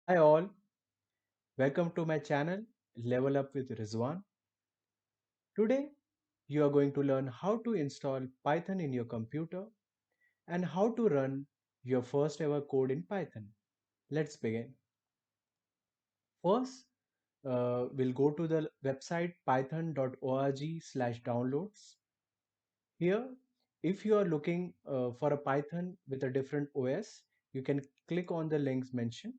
Hi all, welcome to my channel Level Up with Rizwan. Today you are going to learn how to install Python in your computer and how to run your first ever code in Python. Let's begin. First, we'll go to the website python.org/downloads. Here, if you are looking for a Python with a different OS, you can click on the links mentioned.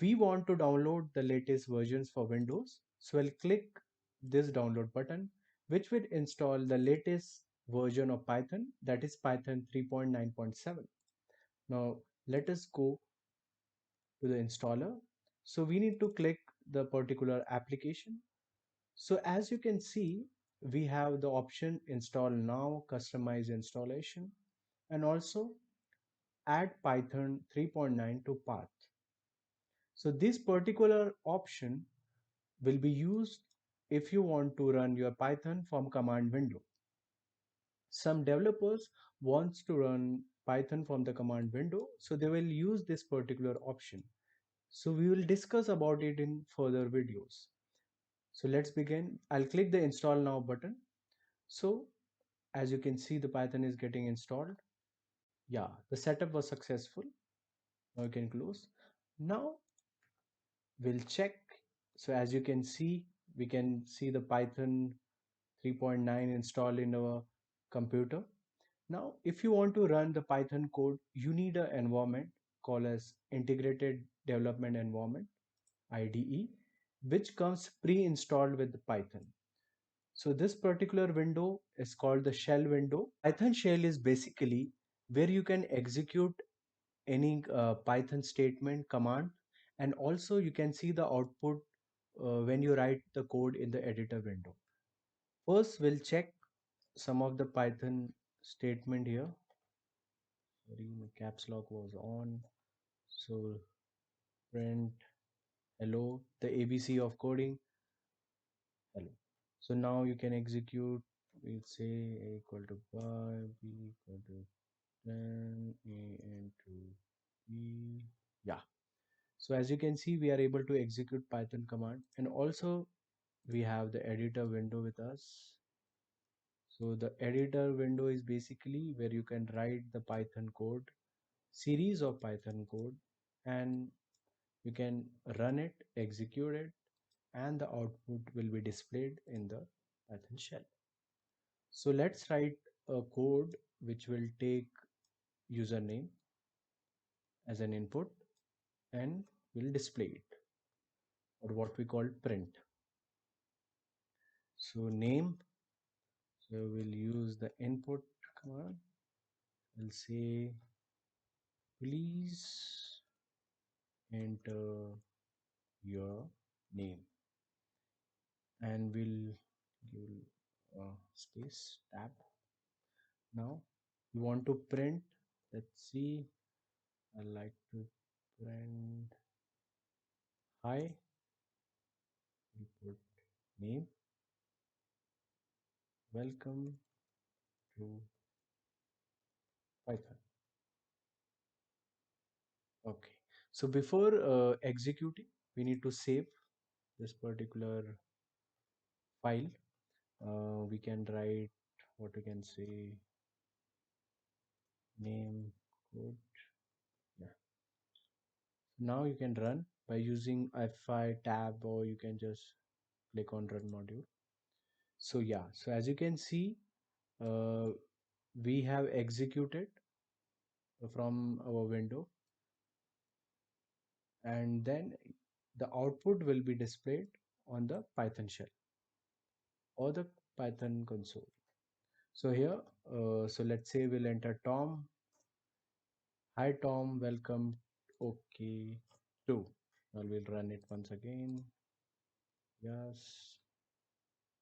We want to download the latest versions for Windows, so I'll click this download button, which will install the latest version of Python, that is Python 3.9.7. Now let us go to the installer. So we need to click the particular application. So as you can see, we have the option install now, customize installation, and also add Python 3.9 to path. So this particular option will be used if you want to run your Python from command window. Some developers wants to run Python from the command window, so they will use this particular option. So we will discuss about it in further videos. So let's begin. I'll click the install now button. So as you can see, the Python is getting installed. Yeah, the setup was successful. Now you can close. Now we'll check. So as you can see, we can see the Python 3.9 installed in our computer. Now, if you want to run the Python code, you need an environment called as Integrated Development Environment, IDE, which comes pre-installed with the Python. So this particular window is called the shell window. Python shell is basically where you can execute any Python statement command, and also you can see the output when you write the code in the editor window. First, we'll check some of the Python statement here. Sorry, my caps lock was on. So print hello, the ABC of coding, hello. So now you can execute. We'll say a equal to pi, b equal to 10, a into b. Yeah. So as you can see, we are able to execute Python command, and also we have the editor window with us. So the editor window is basically where you can write the Python code, series of Python code, and you can run it, execute it, and the output will be displayed in the Python shell. So let's write a code which will take username as an input and will display it, or what we call print. So name, so we'll use the input command. We'll say please enter your name, and we'll give space tab. Now we want to print, let's see, I like to print hi, we put name, welcome to Python. Okay, so before executing, we need to save this particular file. We can write what we can say, name code. Yeah, now you can run by using F5 tab, or you can just click on run module. So yeah, so as you can see, uh, we have executed from our window, and then the output will be displayed on the Python shell or the Python console. So here, so let's say we'll enter Tom. Hi Tom, welcome. Okay, 2. Now we'll run it once again. Yes.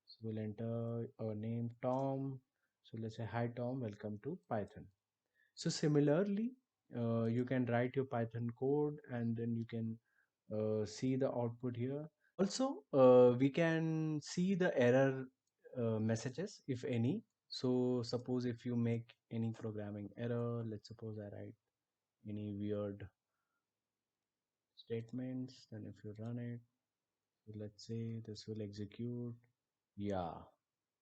So we'll enter our name Tom. So let's say hi Tom, welcome to Python. So similarly, you can write your Python code, and then you can see the output here. Also, we can see the error messages, if any. So suppose if you make any programming error, let's suppose I write any weird statements. Then if you run it, so let's say this will execute. Yeah.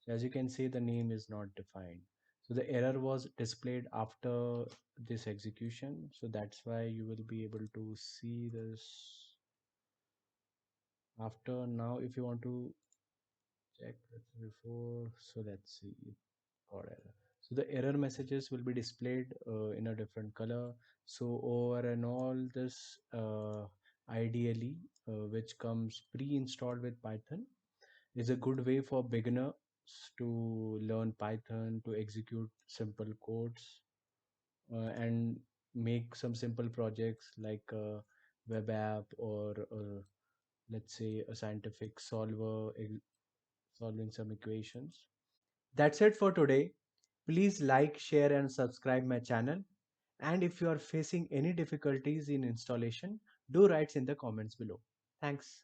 So as you can see, the name is not defined. So the error was displayed after this execution. So that's why you will be able to see this after. Now if you want to check before, so let's see, got error. So the error messages will be displayed in a different color. So over and all this ideally which comes pre-installed with Python is a good way for beginners to learn Python, to execute simple codes, and make some simple projects like a web app or let's say a scientific solver solving some equations. That's it for today. Please like, share, and subscribe my channel. And if you are facing any difficulties in installation, do write in the comments below. Thanks.